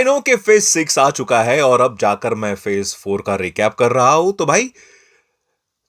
I know कि phase 6 आ चुका है और अब जाकर मैं फेज 4 का रिकैप कर रहा हूं, तो भाई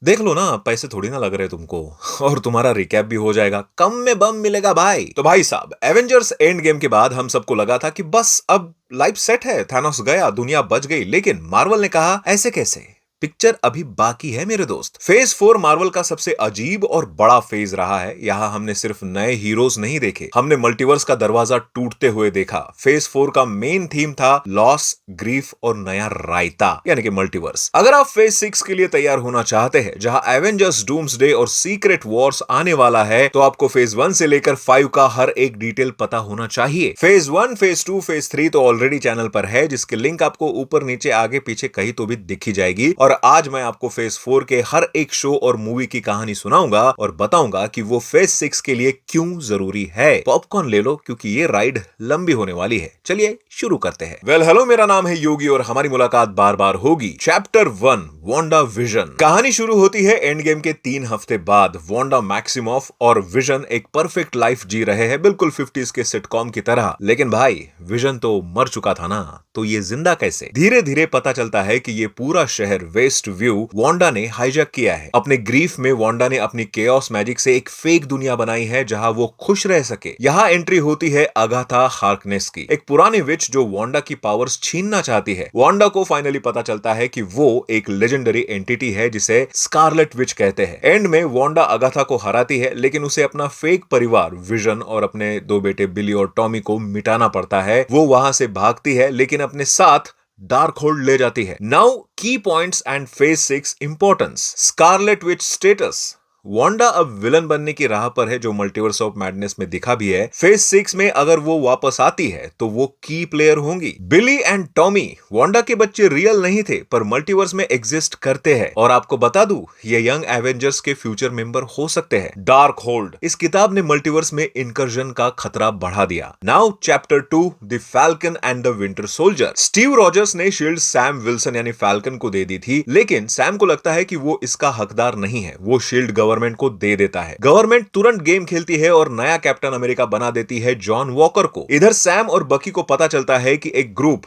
देख लो ना, पैसे थोड़ी ना लग रहे तुमको। और तुम्हारा रिकैप भी हो जाएगा, कम में बम मिलेगा भाई। तो भाई साहब, एवेंजर्स एंड गेम के बाद हम सबको लगा था कि बस अब लाइफ सेट है, थानोस गया, दुनिया बच गई। लेकिन मार्वल ने कहा ऐसे कैसे, पिक्चर अभी बाकी है मेरे दोस्त। फेज 4 मार्वल का सबसे अजीब और बड़ा फेज रहा है। यहां हमने सिर्फ नए हीरोज नहीं देखे, हमने मल्टीवर्स का दरवाजा टूटते हुए देखा। फेज 4 का मेन थीम था लॉस, ग्रीफ और नया रायता, यानी कि मल्टीवर्स। अगर आप फेज 6 के लिए तैयार होना चाहते हैं, जहां एवेंजर्स, डूम्सडे और सीक्रेट वॉर्स आने वाला है, तो आपको फेज 1 से लेकर 5 का हर एक डिटेल पता होना चाहिए। फेज 1, फेज 2, फेज 3 तो ऑलरेडी चैनल पर है, जिसके लिंक आपको ऊपर नीचे आगे पीछे कहीं तो भी दिखी जाएगी। और आज मैं आपको फेज 4 के हर एक शो और मूवी की कहानी सुनाऊंगा और बताऊंगा कि वो फेज 6 के लिए क्यों जरूरी है। पॉपकॉर्न ले लो, क्योंकि ये राइड लंबी होने वाली है। चलिए शुरू करते हैं। वेल हेलो, मेरा नाम है योगी और हमारी मुलाकात बार बार होगी। Chapter 1, Wanda vision. कहानी शुरू होती है एंड गेम के 3 हफ्ते बाद। वांडा मैक्सिमॉफ और विजन एक परफेक्ट लाइफ जी रहे हैं, बिल्कुल 50s के सिटकॉम की तरह। लेकिन भाई, विजन तो मर चुका था ना, तो ये जिंदा कैसे? धीरे धीरे पता चलता है कि ये पूरा शहर वेस्ट व्यू वांडा ने हाईजैक किया है। अपने ग्रीफ में वांडा ने अपनी केओस मैजिक से एक फेक दुनिया बनाई है, जहां वो खुश रह सके। यहाँ एंट्री होती है अगाथा हार्कनेस की, एक पुरानी विच जो वांडा की पावर्स छीनना चाहती है। वांडा को फाइनली पता चलता है कि वो एक लेजेंडरी एंटिटी है जिसे स्कारलेट विच कहते हैं। एंड में वांडा अगाथा को हराती है, लेकिन उसे अपना फेक परिवार विजन और अपने 2 बेटे बिली और टॉमी को मिटाना पड़ता है। वो वहां से भागती है, लेकिन अपने साथ डार्क होल्ड ले जाती है। Now key points and phase 6 importance. Scarlet Witch status. Wanda अब विलन बनने की राह पर है, जो मल्टीवर्स ऑफ मैडनेस में दिखा भी है। फेज 6 में अगर वो वापस आती है तो वो की प्लेयर होंगी। बिली एंड टॉमी, वांडा के बच्चे रियल नहीं थे पर मल्टीवर्स में एग्जिस्ट करते हैं। और आपको बता दूं, ये यंग एवेंजर्स के फ्यूचर मेंबर हो सकते हैं। डार्क होल्ड, इस किताब ने मल्टीवर्स में इंकर्जन का खतरा बढ़ा दिया। Now chapter 2, the falcon and the winter soldier. Steve Rogers ने शील्ड सैम विल्सन यानी फैल्कन को दे दी थी, लेकिन सैम को लगता है कि वो इसका हकदार नहीं है। वो शील्ड गवर्नमेंट को दे देता है। गवर्नमेंट तुरंत गेम खेलती है और नया कैप्टन अमेरिका बना देती है जॉन वॉकर को। इधर सैम और बकी को पता चलता है कि एक ग्रुप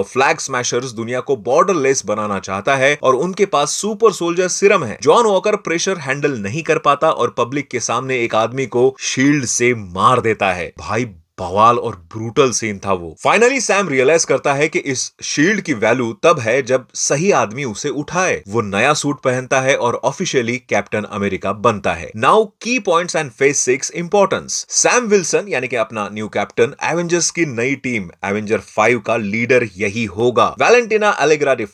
फ्लैग स्मैशर्स दुनिया को बॉर्डरलेस बनाना चाहता है और उनके पास सुपर सोल्जर सिरम है। जॉन वॉकर प्रेशर हैंडल नहीं कर पाता और पब्लिक के सामने एक आदमी को शील्ड से मार देता है। भाई, बवाल और ब्रूटल सीन था वो। फाइनली सैम रियलाइज करता है कि इस शील्ड की वैल्यू तब है जब सही आदमी उसे उठाए। वो नया सूट पहनता है और ऑफिशियली कैप्टन अमेरिका बनता है। Now key points and phase 6 importance. Sam Wilson यानी कि अपना न्यू कैप्टन, एवेंजर्स की नई टीम एवेंजर 5 का लीडर यही होगा। वैलेंटिना अलेग्रा डी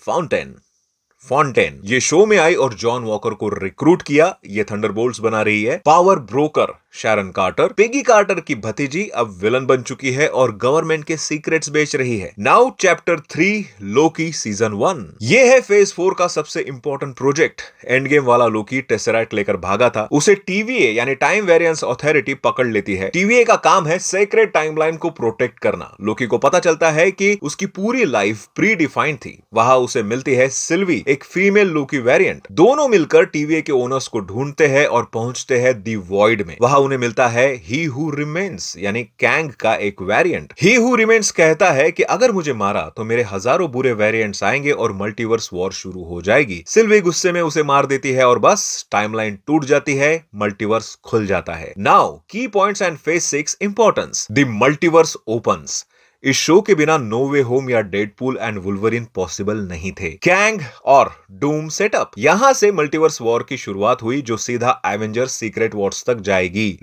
फॉन्टेन ये शो में आई और जॉन वॉकर को रिक्रूट किया। ये थंडरबोल्ट्स बना रही है। Power broker Sharon Carter, Peggy Carter की भतीजी, अब विलन बन चुकी है और गवर्नमेंट के सीक्रेट्स बेच रही है। Now chapter 3, Loki season 1। ये है फेज 4 का सबसे इंपॉर्टेंट प्रोजेक्ट। एंड गेम वाला लोकी टेसरैक्ट लेकर भागा था। उसे टीवीए यानी टाइम वेरिएंस अथॉरिटी पकड़ लेती है। टीवीए का काम है सेक्रेट टाइमलाइन को प्रोटेक्ट करना। लोकी को पता चलता है कि उसकी पूरी लाइफ प्री डिफाइंड थी। वहां उसे मिलती है सिल्वी, एक फीमेल लोकी वेरिएंट। दोनों मिलकर टीवीए के ओनर्स को ढूंढते हैं और पहुंचते हैं दी वॉइड में। वहां उन्हें मिलता है ही हु रिमेन्स यानी कैंग का एक वेरिएंट। ही हु रिमेन्स कहता है कि अगर मुझे मारा तो मेरे हजारों बुरे वेरिएंट्स आएंगे और मल्टीवर्स वॉर शुरू हो जाएगी। सिल्वी गुस्से में उसे मार देती है और बस टाइमलाइन टूट जाती है, मल्टीवर्स खुल जाता है। Now key points and phase 6 importance. The multiverse opens. इस शो के बिना नो वे होम या डेडपूल एंड वुल्वरिन पॉसिबल नहीं थे। कैंग और डूम सेटअप, यहां से मल्टीवर्स वॉर की शुरुआत हुई, जो सीधा एवेंजर्स सीक्रेट वॉर्स तक जाएगी।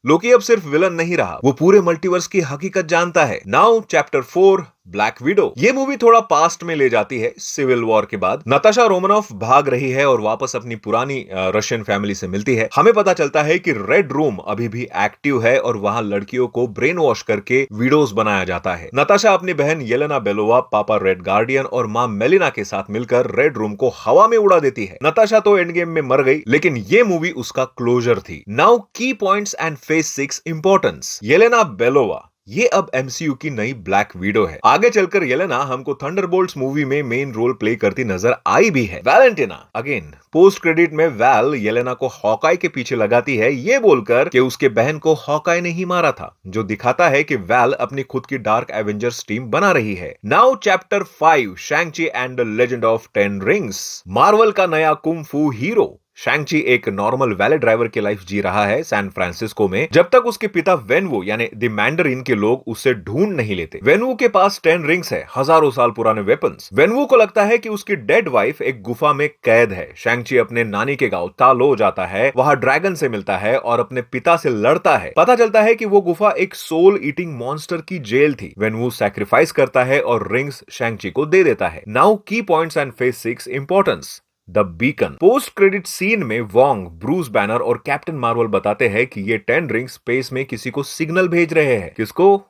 लोकी अब सिर्फ विलन नहीं रहा, वो पूरे मल्टीवर्स की हकीकत जानता है। Now chapter 4, black window. ये मूवी थोड़ा पास्ट में ले जाती है। सिविल वॉर के बाद नताशा रोमानोफ भाग रही है और वापस अपनी पुरानी रशियन फैमिली से मिलती है। हमें पता चलता है कि रेड रूम अभी भी एक्टिव है और वहां लड़कियों को ब्रेन वॉश करके विडोज बनाया जाता है। नताशा अपनी बहन येलेना बेलोवा, पापा रेड गार्डियन और मां मेलिना के साथ मिलकर रेड रूम को हवा में उड़ा देती है। नताशा तो एंड गेम में मर गई, लेकिन ये मूवी उसका क्लोजर थी। Now key points and phase 6 importance. Yelena Belova ये अब एमसीयू की नई ब्लैक विडो है। आगे चलकर येलेना हमको थंडरबोल्ट्स मूवी में मेन रोल प्ले करती नजर आई भी है। वैलेंटिना अगेन पोस्ट क्रेडिट में वैल येलेना को हॉकाई के पीछे लगाती है ये बोलकर कि उसके बहन को हॉकाई ने ही मारा था, जो दिखाता है कि वैल अपनी खुद की डार्क एवेंजर्स टीम बना रही है। Now chapter 5 शैंग-ची and the legend of 10 rings. Marvel का नया कुंग फू हीरो शैंग-ची एक नॉर्मल वैले ड्राइवर की लाइफ जी रहा है सैन फ्रांसिस्को में, जब तक उसके पिता वेनवू यानी द मैंडरिन के लोग उसे ढूंढ नहीं लेते। वेनवू के पास 10 रिंग्स है, हजारों साल पुराने वेपन्स। वेनवू को लगता है कि उसकी डेड वाइफ एक गुफा में कैद है। शैंग-ची अपने नानी के गांव तालो जाता है, वहां ड्रैगन से मिलता है और अपने पिता से लड़ता है। पता चलता है कि वो गुफा एक सोल ईटिंग मॉन्स्टर की जेल थी। वेनवू सैक्रिफाइस करता है और रिंग्स शैंग-ची को दे देता है। Now key points and phase 6 importance. The beacon. Post credit scene में वोंग, ब्रूस बैनर और कैप्टन मार्वल बताते हैं कि ये 10 रिंग स्पेस में किसी को सिग्नल भेज रहे हैं। किसको?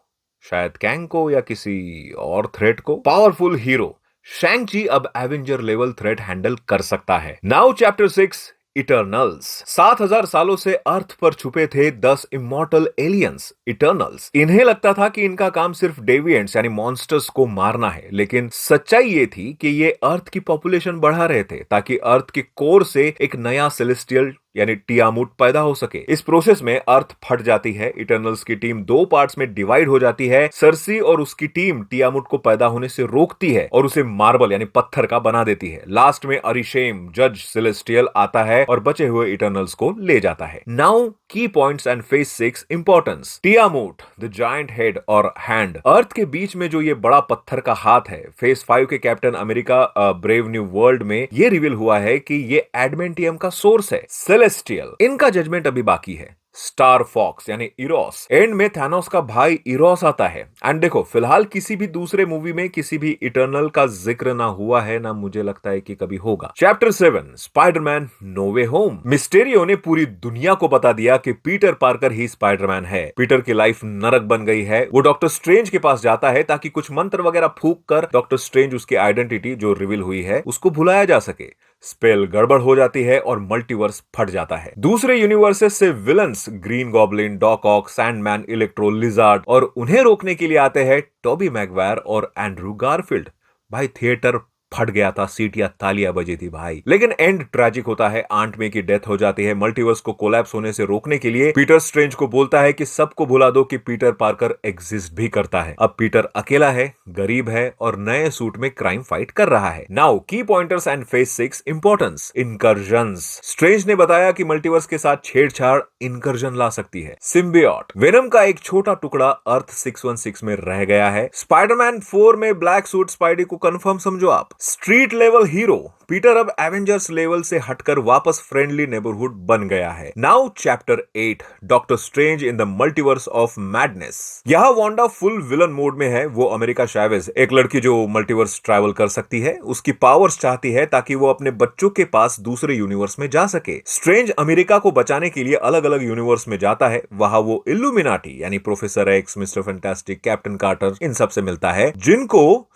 शायद कैंग को या किसी और थ्रेट को। पावरफुल हीरो शैंग-ची अब एवेंजर लेवल थ्रेट हैंडल कर सकता है। Now chapter 6 eternals. 7000 सालों से अर्थ पर छुपे थे 10 इमॉर्टल एलियंस इटर्नल्स। इन्हें लगता था कि इनका काम सिर्फ डेविएंट्स यानी मॉन्स्टर्स को मारना है, लेकिन सच्चाई ये थी कि ये अर्थ की पॉपुलेशन बढ़ा रहे थे ताकि अर्थ के कोर से एक नया सेलेस्टियल यानी टियामुट पैदा हो सके। इस प्रोसेस में अर्थ फट जाती है। इटर्नल्स की टीम दो पार्ट्स में डिवाइड हो जाती है। सर्सी और उसकी टीम टियामुट को पैदा होने से रोकती है और उसे मार्बल यानी पत्थर का बना देती है। लास्ट में अरिशेम जज सेलेस्टियल आता है और बचे हुए इटर्नल्स को ले जाता है। Now key points and phase 6 importance. Tiamut the giant head और हैंड, अर्थ के बीच में जो ये बड़ा पत्थर का हाथ है। फेज 5 के captain America Brave New World में ये रिवील हुआ है कि ये एडमेंटियम का सोर्स है। सेलेस्टियल, इनका जजमेंट अभी बाकी है। स्टार फॉक्स यानी इरोस, एंड में थानोस का भाई इरोस आता है। एंड देखो फिलहाल किसी भी दूसरे मूवी में किसी भी इटर्नल का जिक्र ना हुआ है, ना मुझे लगता है कि कभी होगा। चैप्टर 7 स्पाइडरमैन नो वे होम। मिस्टेरियो ने पूरी दुनिया को बता दिया कि पीटर पार्कर ही स्पाइडरमैन है। पीटर की लाइफ नरक बन गई है। वो डॉक्टर स्ट्रेंज के पास जाता है ताकि कुछ मंत्र वगैरह फूंक कर डॉक्टर स्ट्रेंज उसकी आइडेंटिटी जो रिवील हुई है उसको भुलाया जा सके। स्पेल गड़बड़ हो जाती है और मल्टीवर्स फट जाता है। दूसरे यूनिवर्सेस से विलन्स ग्रीन गॉब्लिन, डॉक ऑक, सैंडमैन, इलेक्ट्रो, लिजार्ड और उन्हें रोकने के लिए आते हैं टॉबी मैगवायर और एंड्रू गारफील्ड। भाई थिएटर फट गया था, सीटियां तालियां बजी थी भाई। लेकिन एंड ट्रैजिक होता है। आंट मे की डेथ हो जाती है। मल्टीवर्स को कोलैप्स होने से रोकने के लिए पीटर स्ट्रेंज को बोलता है कि सबको भुला दो कि पीटर पार्कर एग्जिस्ट भी करता है। अब पीटर अकेला है, गरीब है और नए सूट में क्राइम फाइट कर रहा है। Now key pointers and phase 6 importance. Incursions, Strange ने बताया कि मल्टीवर्स के साथ छेड़छाड़ इनकर्जन ला सकती है। सिम्बियोट, वेनम का एक छोटा टुकड़ा अर्थ 616 में रह गया है। स्पाइडरमैन 4 में ब्लैक सूट स्पाइडी को कंफर्म समझो आप। स्ट्रीट लेवल हीरो पीटर अब एवेंजर्स लेवल से हटकर वापस फ्रेंडली नेबरहुड बन गया है। Now chapter 8 doctor strange in the multiverse of madness. यहां वांडा फुल विलन मोड में है। वो अमेरिका चैवेज, एक लड़की जो मल्टीवर्स ट्रैवल कर सकती है, उसकी पावर्स चाहती है ताकि वो अपने बच्चों के पास दूसरे यूनिवर्स में जा सके। स्ट्रेंज अमेरिका को बचाने के लिए अलग अलग यूनिवर्स में जाता है। वहां वो इल्यूमिनाटी यानी professor X, mister fantastic, captain Carter इन सब से मिलता है, जिनको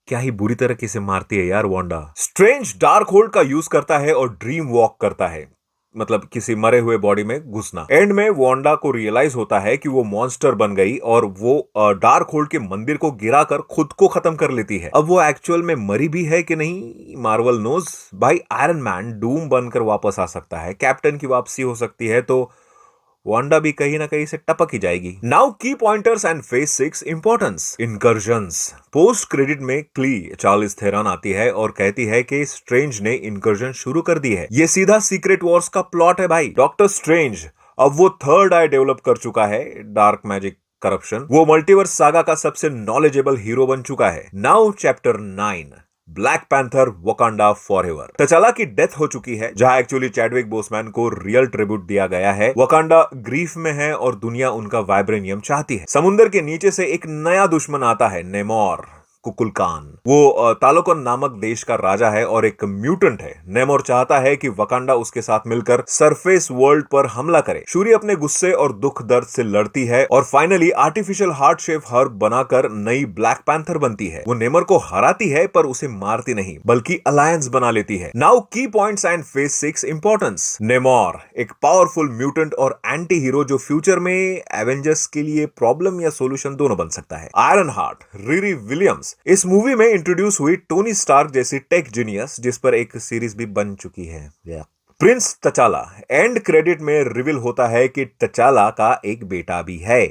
क्या ही बुरी तरीके से मारती है यार वांडा। स्ट्रेंज डार्क होल्ड का यूज करता है और ड्रीम वॉक करता है, मतलब किसी मरे हुए बॉडी में घुसना। एंड में वांडा को रियलाइज होता है कि वो मॉन्स्टर बन गई और वो डार्क होल्ड के मंदिर को गिराकर खुद को खत्म कर लेती है। अब वो एक्चुअल में मरी भी है कि नहीं, मार्वल नोज। भाई आयरन मैन डूम बनकर वापस आ सकता है, कैप्टन की वापसी हो सकती है, तो वांडा भी कहीं ना कहीं से टपक ही जाएगी। Now key pointers and phase 6 importance. Incursions, post credit में क्ली चार्लिस थेरन आती है और कहती है कि स्ट्रेंज ने इनकर्जन शुरू कर दी है। ये सीधा सीक्रेट वॉर्स का प्लॉट है भाई। डॉक्टर स्ट्रेंज अब वो थर्ड आई डेवलप कर चुका है, डार्क मैजिक करप्शन। वो मल्टीवर्स सागा का सबसे नॉलेजेबल हीरो बन चुका है। Now chapter 9 black panther Wakanda forever. तचाला की डेथ हो चुकी है, जहां एक्चुअली चैडविक बोसमैन को रियल ट्रिब्यूट दिया गया है। वकांडा ग्रीफ में है और दुनिया उनका वाइब्रेनियम चाहती है। समुद्र के नीचे से एक नया दुश्मन आता है, नेमोर। कुकुलकान। वो तालोकन नामक देश का राजा है और एक म्यूटेंट है। नेमोर चाहता है कि वकांडा उसके साथ मिलकर सरफेस वर्ल्ड पर हमला करे। शूरी अपने गुस्से और दुख दर्द से लड़ती है और finally artificial heart shape herb बनाकर नई ब्लैक पैंथर बनती है। वो नेमर को हराती है पर उसे मारती नहीं बल्कि अलायंस बना लेती है। Now key points and phase 6 importance. नेमोर एक पावरफुल म्यूटेंट और एंटी हीरो जो फ्यूचर में एवेंजर्स के लिए प्रॉब्लम या सॉल्यूशन दोनों बन सकता है। आयरन हार्ट रिरी विलियम्स इस मूवी में इंट्रोड्यूस हुई टोनी स्टार्क जैसी टेक जीनियस जिस पर एक सीरीज भी बन चुकी है। प्रिंस तचाला एंड क्रेडिट में रिवील होता है कि तचाला का एक बेटा भी है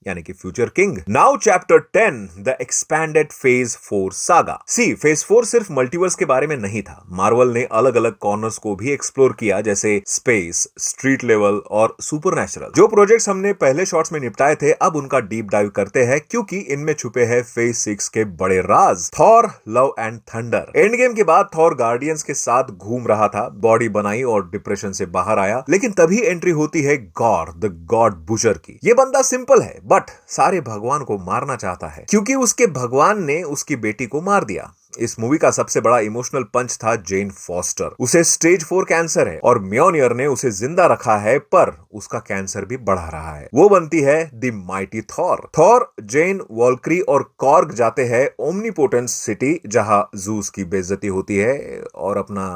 यानी कि future king. Now chapter 10 the expanded phase 4 saga. See phase 4 सिर्फ मल्टीवर्स के बारे में नहीं था। मार्वल ने अलग अलग कॉर्नर्स को भी एक्सप्लोर किया जैसे स्पेस, स्ट्रीट लेवल और सुपरनैचुरल। जो प्रोजेक्ट्स हमने पहले शॉर्ट्स में निपटाए थे अब उनका डीप डाइव करते हैं क्योंकि इनमें छुपे हैं फेज 6 के बड़े राज। Thor love and thunder. Endgame के बाद थॉर गार्डियंस के साथ घूम रहा था, बॉडी बनाई और डिप्रेशन से बाहर आया, लेकिन तभी एंट्री होती है गॉर द गॉड बुशर की। ये बंदा सिंपल है बट सारे भगवान को मारना चाहता है क्योंकि उसके भगवान ने उसकी बेटी को मार दिया। इस मूवी का सबसे बड़ा इमोशनल पंच था जेन फॉस्टर। उसे स्टेज 4 कैंसर है और म्योनियर ने उसे जिंदा रखा है पर उसका कैंसर भी बढ़ा रहा है। वो बनती है द माइटी थॉर। थॉर, जेन, वॉल्क्री और कॉर्ग जाते हैं ओमनीपोटेंस सिटी जहां जूस की बेइज्जती होती है और अपना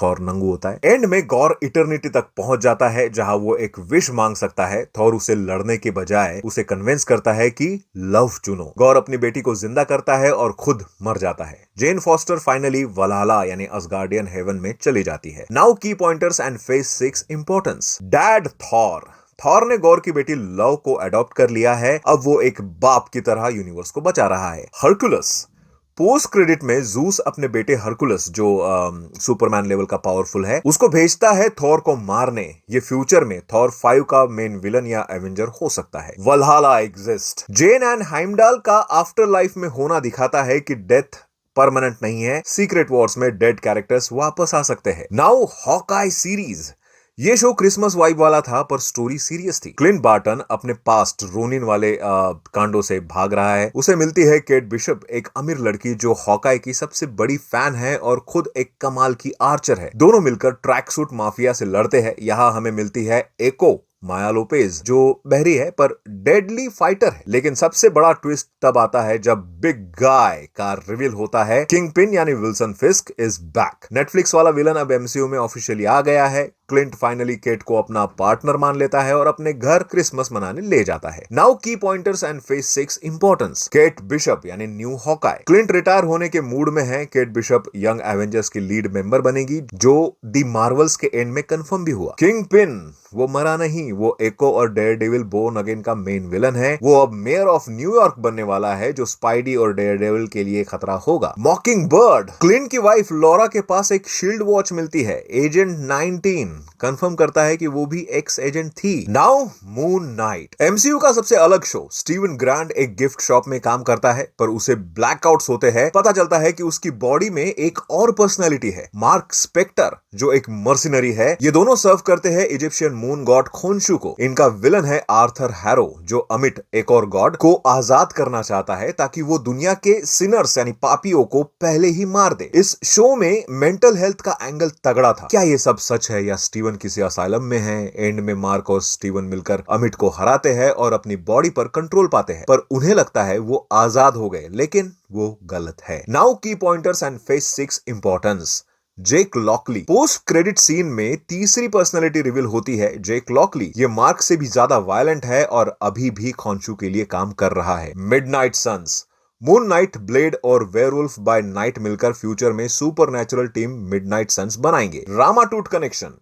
थॉर नंगू होता है। एंड में गॉर इटर्निटी तक पहुंच जाता है जहां वो एक विश मांग सकता है। थॉर उसे लड़ने के बजाय उसे कन्विंस करता है कि लव चुनो। गॉर अपनी बेटी को जिंदा करता है और खुद मर जाता है। जेन फॉस्टर फाइनली वलहला यानी असगार्डियन हेवन में चली जाती है। Now key pointers and phase 6 importance. Dad Thor. Thor ने गॉर की बेटी लव को अडॉप्ट कर लिया है। अब वो एक बाप की तरह यूनिवर्स को बचा रहा है। हरकुलस। पोस्ट क्रेडिट में जूस अपने बेटे हरकुलस जो सुपरमैन लेवल का पावरफुल है उसको भेजता है थॉर को मारने। ये फ्यूचर में थॉर 5 का मेन विलन या एवेंजर हो सकता है। वलहला एग्जिस्ट। जेन एंड हाइमडाल का आफ्टर लाइफ में होना दिखाता है कि डेथ परमानेंट नहीं है। सीक्रेट वॉर्स में डेड कैरेक्टर्स वापस आ सकते हैं। Now Hawkeye series. ये शो क्रिसमस वाइब वाला था पर स्टोरी सीरियस थी। क्लिंट बार्टन अपने पास्ट रोनिन वाले कांडों से भाग रहा है। उसे मिलती है केट बिशप, एक अमीर लड़की जो हॉकाई की सबसे बड़ी फैन है और खुद एक कमाल की आर्चर है। दोनों मिलकर ट्रैक सूट माफिया से लड़ते हैं। यहाँ हमें मिलती है एको माया लोपेज जो बहरी है पर डेडली फाइटर है। लेकिन सबसे बड़ा ट्विस्ट तब आता है जब बिग गाय का रिवील होता है। किंगपिन यानी विल्सन फिस्क इज बैक। नेटफ्लिक्स वाला विलन अब एमसीयू में ऑफिशियली आ गया है। क्लिंट फाइनली केट को अपना पार्टनर मान लेता है और अपने घर क्रिसमस मनाने ले जाता है। Now key pointers and phase 6 importance. Kate Bishop यानी न्यू हॉकाई। क्लिंट रिटायर होने के मूड में है। केट बिशप यंग एवेंजर्स की लीड मेंबर बनेगी जो दी मार्वल्स के एंड में कंफर्म भी हुआ। किंगपिन वो मरा नहीं, वो एको और डेयरडेविल बोर्न अगेन का मेन विलन है। वो अब मेयर ऑफ न्यूयॉर्क बनने वाला है जो स्पाइडी और डेयरडेविल के लिए खतरा होगा। मॉकिंग बर्ड। क्लिंट की वाइफ लॉरा के पास एक शील्ड वॉच मिलती है। एजेंट 19 कंफर्म करता है कि वो भी एक्स एजेंट थी। Now moon night. एमसीयू का सबसे अलग शो। स्टीवन ग्रांट एक गिफ्ट शॉप में काम करता है पर उसे ब्लैकआउट्स होते हैं। पता चलता है कि उसकी बॉडी में एक और पर्सनैलिटी है, मार्क स्पेक्टर जो एक मर्सिनरी है। ये दोनों सर्व करते हैं इजिप्शियन मून गॉड खोनशू को। इनका विलन है आर्थर हैरो जो अमिट एक और गॉड को आजाद करना चाहता है ताकि वो दुनिया के सिनर्स यानी पापियों को पहले ही मार दे। इस शो में मेंटल हेल्थ का एंगल तगड़ा था। क्या ये सब सच है या स्टीवन किसी असाइलम में है? एंड में मार्क और स्टीवन मिलकर अमिट को हराते हैं और अपनी बॉडी पर कंट्रोल पाते हैं पर उन्हें लगता है वो आजाद हो गए, लेकिन वो गलत है। Now key pointers and phase 6 importance. Jake Lockley. Post credit scene में तीसरी पर्सनालिटी रिवील होती है, जेक लॉकली। ये मार्क से भी ज्यादा वायलेंट है और अभी भी खोंशू के लिए काम कर रहा है। Midnight Sons. Moon Knight, Blade और वेयरवुल्फ बाय नाइट मिलकर फ्यूचर में सुपरनैचुरल टीम मिडनाइट सन्स बनाएंगे। रामाटूट कनेक्शन।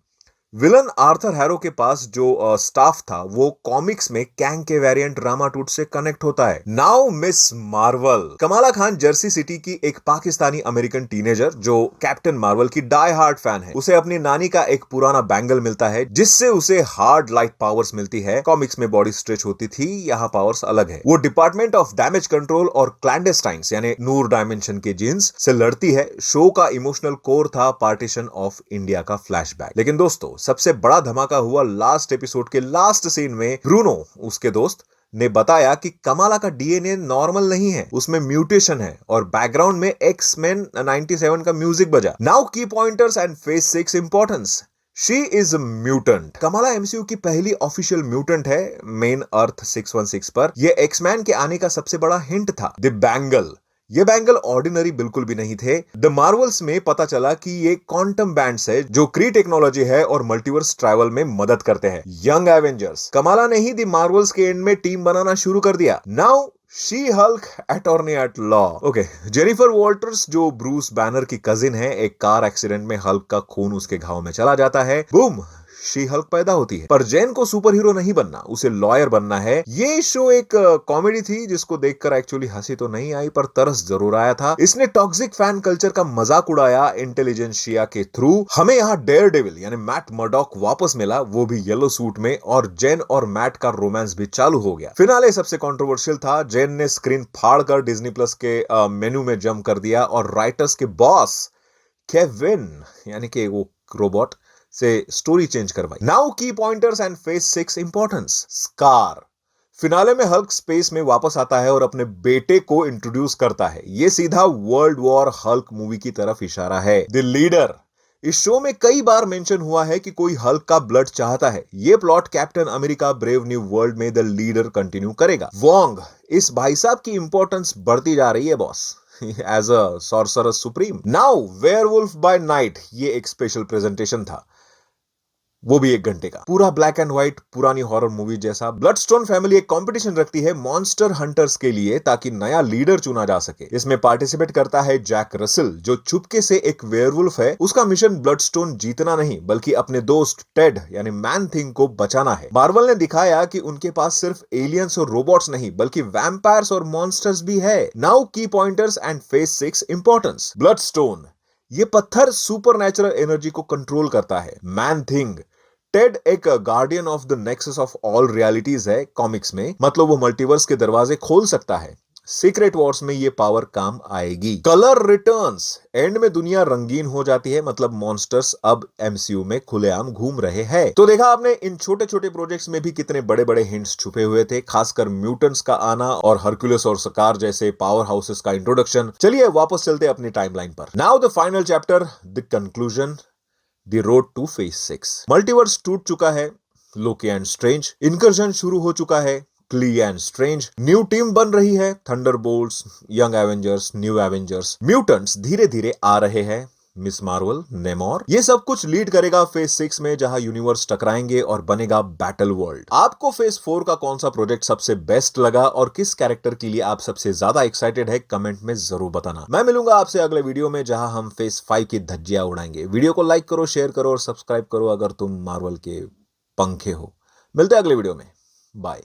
विलन आर्थर हैरो के पास जो स्टाफ था वो कॉमिक्स में कैंग के वेरिएंट रामाटूट से कनेक्ट होता है। Now miss Marvel. Kamala Khan Jersey city की एक पाकिस्तानी अमेरिकन टीनेजर जो कैप्टन मार्वल की डाई हार्ड फैन है। उसे अपनी नानी का एक पुराना बैंगल मिलता है जिससे उसे हार्ड लाइट पावर्स मिलती है। कॉमिक्स में बॉडी स्ट्रेच होती थी, यहाँ पावर्स अलग है। वो डिपार्टमेंट ऑफ डैमेज कंट्रोल और क्लैंडेस्टाइन्स यानी नूर डायमेंशन के जीन्स से लड़ती है। शो का इमोशनल कोर था पार्टीशन ऑफ इंडिया का फ्लैशबैक। लेकिन दोस्तों सबसे बड़ा धमाका हुआ लास्ट एपिसोड के लास्ट सीन में। ब्रूनो, उसके दोस्त ने बताया कि कमाला का डीएनए नॉर्मल नहीं है, उसमें म्यूटेशन है और बैकग्राउंड में एक्स-मेन 97 का म्यूजिक बजा। Now key pointers and phase 6 importance. She is mutant. Kamala MCU की पहली ऑफिशियल म्यूटेंट है मेन अर्थ 616 पर। यह एक्समैन के आने का सबसे बड़ा हिंट था। द बैंगल, ये बैंगल ऑर्डिनरी बिल्कुल भी नहीं थे। द मार्वल्स में पता चला कि ये क्वांटम बैंड्स है जो क्री टेक्नोलॉजी है और मल्टीवर्स ट्रैवल में मदद करते हैं। यंग एवेंजर्स, कमाला ने ही द मार्वल्स के एंड में टीम बनाना शुरू कर दिया। Now She Hulk attorney at law. Okay, Jennifer Walters जो ब्रूस बैनर की कजिन है, एक कार एक्सीडेंट में हल्क का खून उसके घाव में चला जाता है। बूम, शी हल्क पैदा होती है। पर जेन को सुपर हीरो नहीं बनना, उसे लॉयर बनना है। ये शो एक कॉमेडी थी जिसको देखकर एक्चुअली हंसी तो नहीं आई पर तरस जरूर आया था। इसने टॉक्सिक फैन कल्चर का मजाक उड़ाया इंटेलिजेंशिया के थ्रू। हमें यहाँ डेयर डेविल यानी मैट मर्डॉक वापस मिला, वो भी येलो सूट में, और जेन और मैट का रोमांस भी चालू हो गया। फिनाले सबसे कंट्रोवर्शियल था। जेन ने स्क्रीन फाड़कर डिज्नी प्लस के मेनू में जंप कर दिया और राइटर्स के बॉस केविन यानी कि वो रोबोट से स्टोरी चेंज करवाई। Now key pointers and phase 6 importance. Scar, finale में हल्क स्पेस में वापस आता है और अपने बेटे को इंट्रोड्यूस करता है। यह सीधा वर्ल्ड वॉर हल्क मूवी की तरफ इशारा है। द लीडर, इस शो में कई बार मेंशन हुआ है कि कोई हल्क का ब्लड चाहता है। यह plot Captain America Brave New World में द लीडर कंटिन्यू करेगा। वोंग, इस भाई साहब की इंपॉर्टेंस बढ़ती जा रही है boss, as a sorcerer supreme. Now Werewolf by Night, ये एक स्पेशल प्रेजेंटेशन था, वो भी 1 घंटे का, पूरा ब्लैक एंड व्हाइट पुरानी हॉरर मूवी जैसा। ब्लडस्टोन फैमिली एक कंपटीशन रखती है मॉन्स्टर हंटर्स के लिए ताकि नया लीडर चुना जा सके। इसमें पार्टिसिपेट करता है जैक रसेल जो चुपके से एक वेयरवुल्फ है। उसका मिशन ब्लडस्टोन जीतना नहीं बल्कि अपने दोस्त टेड यानी मैन थिंग को बचाना है। मार्वल ने दिखाया कि उनके पास सिर्फ एलियंस और रोबोट्स नहीं बल्कि वैम्पायर्स और मॉन्स्टर्स भी है। Now key pointers and phase 6 importance. Bloodstone, ये पत्थर सुपरनैचुरल एनर्जी को कंट्रोल करता है। मैन थिंग, टेड एक guardian of the nexus of all realities है कॉमिक्स में, मतलब वो मल्टीवर्स के दरवाजे खोल सकता है। सीक्रेट वॉर्स में ये पावर काम आएगी। कलर रिटर्न्स, एंड में दुनिया रंगीन हो जाती है, मतलब मॉन्स्टर्स अब एमसीयू में खुलेआम घूम रहे हैं। तो देखा आपने इन छोटे छोटे प्रोजेक्ट्स में भी कितने बड़े बड़े हिंट्स छुपे हुए थे, खासकर म्यूटेंट्स का आना और हरक्यूलिस और सकार जैसे पावर हाउसेस का इंट्रोडक्शन। चलिए वापस चलते अपनी टाइमलाइन पर। Now the final chapter, the conclusion, the road two phase 6। Multiverse टूट चुका है, लोकी एंड स्ट्रेंज, इनकर्जन शुरू हो चुका है, क्ली एंड स्ट्रेंज, न्यू टीम बन रही है, Thunderbolts, young Avengers, new Avengers, mutants धीरे धीरे आ रहे हैं, मिस मार्वल, नेमोर, ये सब कुछ लीड करेगा फेज 6 में जहां यूनिवर्स टकराएंगे और बनेगा बैटल वर्ल्ड। आपको फेज 4 का कौन सा प्रोजेक्ट सबसे बेस्ट लगा और किस कैरेक्टर के लिए आप सबसे ज्यादा एक्साइटेड है, कमेंट में जरूर बताना। मैं मिलूंगा आपसे अगले वीडियो में जहां हम फेज 5 की धज्जियां उड़ाएंगे। वीडियो को लाइक करो, शेयर करो और सब्सक्राइब करो अगर तुम मार्वल के पंखे हो। मिलते हैं अगले वीडियो में, बाय।